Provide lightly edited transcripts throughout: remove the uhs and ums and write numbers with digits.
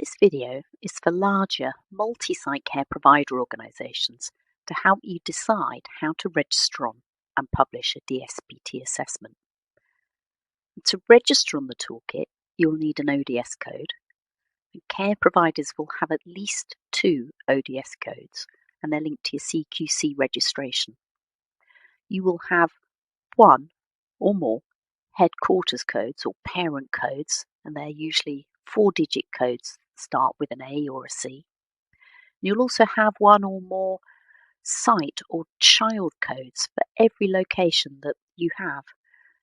This video is for larger multi-site care provider organisations to help you decide how to register on and publish a DSPT assessment. To register on the toolkit, you'll need an ODS code. And care providers will have at least 2 ODS codes and they're linked to your CQC registration. You will have 1 or more headquarters codes or parent codes, and they're usually 4-digit codes that start with an A or a C. You'll also have 1 or more site or child codes for every location that you have,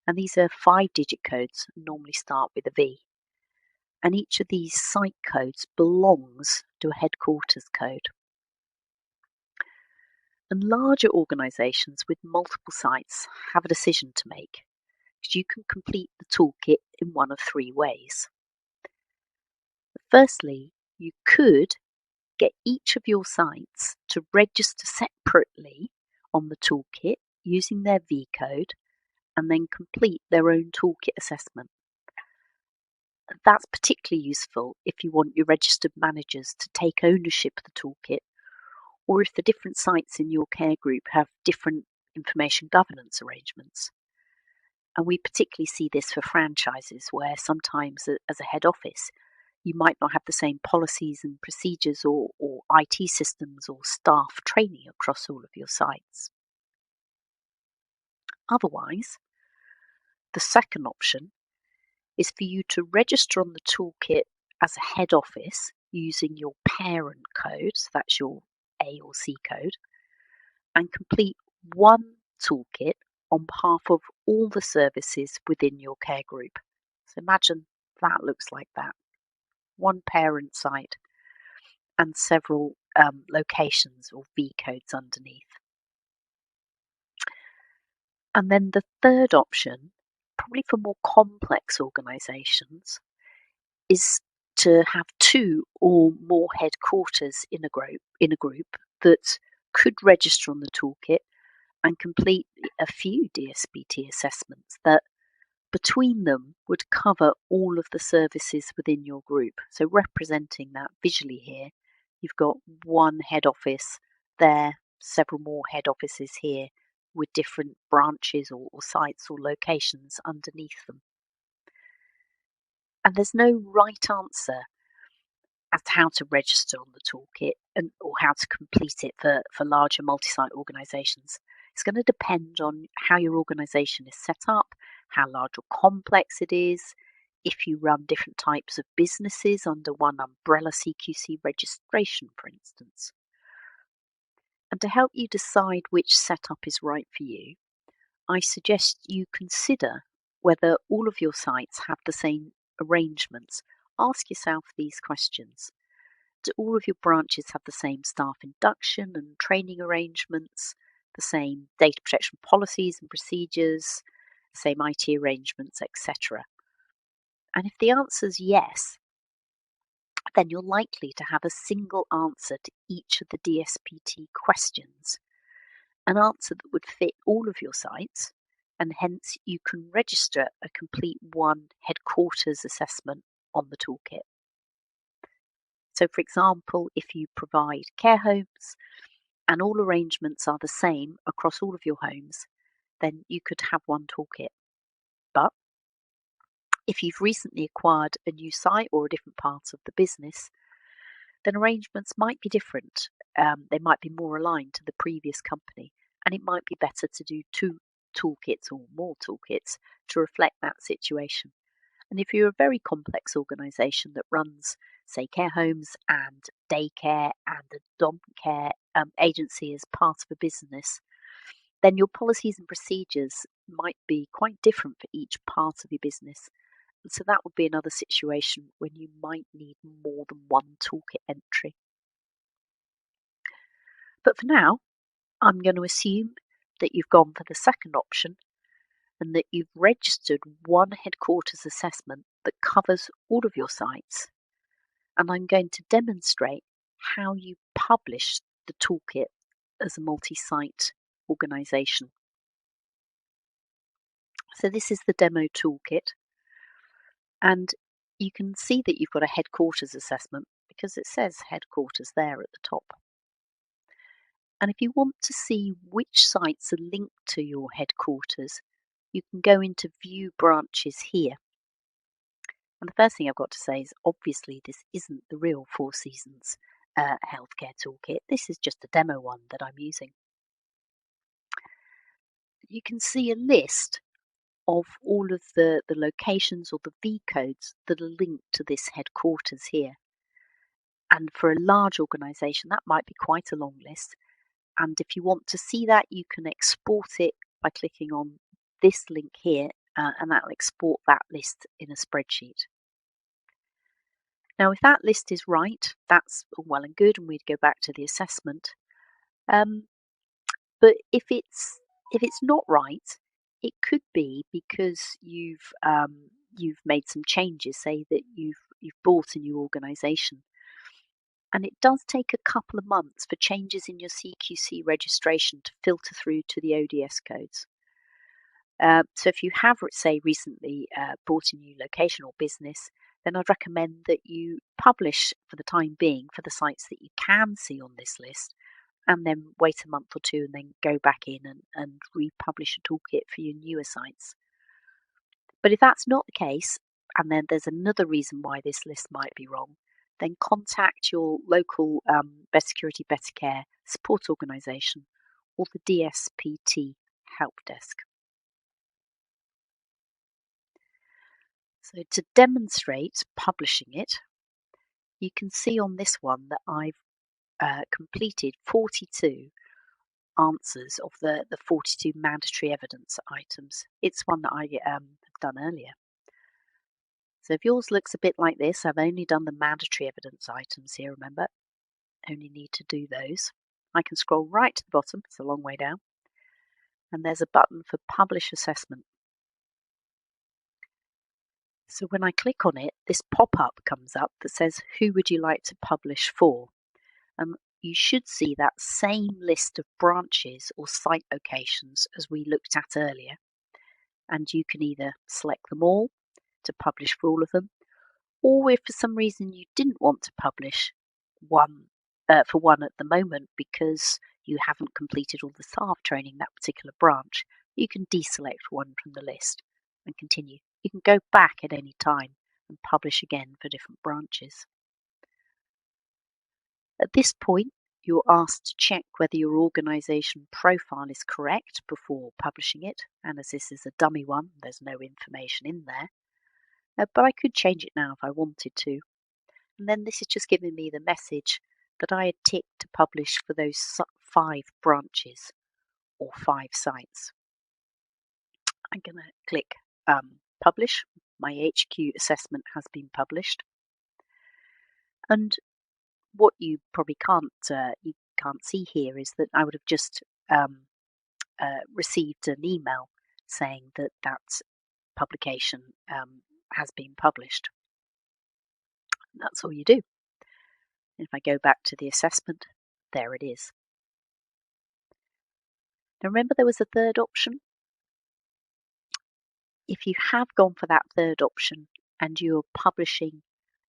and these are 5-digit codes and normally start with a V. And each of these site codes belongs to a headquarters code. And larger organisations with multiple sites have a decision to make, because you can complete the toolkit in one of 3 ways. Firstly, you could get each of your sites to register separately on the toolkit using their V code and then complete their own toolkit assessment. That's particularly useful if you want your registered managers to take ownership of the toolkit, or if the different sites in your care group have different information governance arrangements. And we particularly see this for franchises, where sometimes as a head office, you might not have the same policies and procedures or IT systems or staff training across all of your sites. Otherwise, the second option is for you to register on the toolkit as a head office using your parent code, so that's your A or C code, and complete one toolkit on behalf of all the services within your care group. So imagine that looks like that. 1 parent site and several locations or V codes underneath. And then the third option, probably for more complex organisations, is to have 2 or more headquarters in a group that could register on the toolkit and complete a few DSPT assessments that between them would cover all of the services within your group. So representing that visually here, you've got 1 head office there, several more head offices here with different branches or sites or locations underneath them. And there's no right answer as to how to register on the toolkit or how to complete it for larger multi-site organisations. It's going to depend on how your organisation is set up, how large or complex it is, if you run different types of businesses under one umbrella CQC registration, for instance. And to help you decide which setup is right for you, I suggest you consider whether all of your sites have the same arrangements. Ask yourself these questions. Do all of your branches have the same staff induction and training arrangements, the same data protection policies and procedures, the same IT arrangements, etc.? And if the answer is yes, then you're likely to have a single answer to each of the DSPT questions, an answer that would fit all of your sites, and hence you can register a complete 1 headquarters assessment on the toolkit. So, for example, if you provide care homes and all arrangements are the same across all of your homes, then you could have 1 toolkit. But if you've recently acquired a new site or a different part of the business, then arrangements might be different. They might be more aligned to the previous company, and it might be better to do 2 toolkits or more toolkits to reflect that situation. And if you're a very complex organisation that runs, say, care homes and daycare and a dom care agency as part of a business, then your policies and procedures might be quite different for each part of your business. And so that would be another situation when you might need more than 1 toolkit entry. But for now, I'm going to assume that you've gone for the second option and that you've registered 1 headquarters assessment that covers all of your sites. And I'm going to demonstrate how you publish the toolkit as a multi-site organisation. So this is the demo toolkit, and you can see that you've got a headquarters assessment because it says headquarters there at the top. And if you want to see which sites are linked to your headquarters, you can go into View Branches here. And the first thing I've got to say is obviously this isn't the real Four Seasons healthcare toolkit. This is just a demo one that I'm using. You can see a list of all of the locations or the V codes that are linked to this headquarters here. And for a large organisation, that might be quite a long list. And if you want to see that, you can export it by clicking on this link here, and that will export that list in a spreadsheet. Now, if that list is right, that's all well and good, and we'd go back to the assessment. But if it's not right, it could be because you've made some changes. Say that you've bought a new organisation, and it does take a couple of months for changes in your CQC registration to filter through to the ODS codes. So if you have, say, recently bought a new location or business, then I'd recommend that you publish for the time being for the sites that you can see on this list, and then wait a month or two and then go back in and republish a toolkit for your newer sites. But if that's not the case, and then there's another reason why this list might be wrong, then contact your local Better Security, Better Care support organisation or the DSPT help desk. So to demonstrate publishing it, you can see on this one that I've completed 42 answers of the 42 mandatory evidence items. It's one that I have done earlier. So if yours looks a bit like this, I've only done the mandatory evidence items here, remember? Only need to do those. I can scroll right to the bottom, it's a long way down, and there's a button for Publish Assessment. So when I click on it, this pop-up comes up that says, who would you like to publish for? And you should see that same list of branches or site locations as we looked at earlier. And you can either select them all to publish for all of them, or if for some reason you didn't want to publish one for one at the moment because you haven't completed all the staff training that particular branch, you can deselect one from the list and continue. You can go back at any time and publish again for different branches. At this point, you're asked to check whether your organisation profile is correct before publishing it, and as this is a dummy one, there's no information in there. But I could change it now if I wanted to. And then this is just giving me the message that I had ticked to publish for those 5 branches or 5 sites. I'm going to click Publish. My HQ assessment has been published. And what you probably can't see here is that I would have just received an email saying that that publication has been published. And that's all you do. And if I go back to the assessment, there it is. Now remember there was a third option? If you have gone for that third option and you're publishing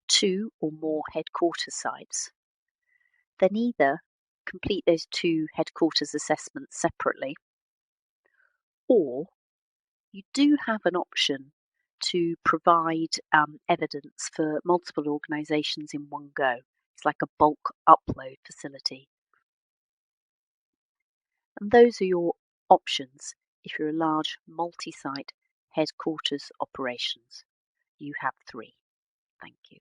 2 or more headquarters sites, then either complete those 2 headquarters assessments separately, or you do have an option to provide evidence for multiple organisations in one go. It's like a bulk upload facility. And those are your options if you're a large multi-site headquarters operations. You have 3. Thank you.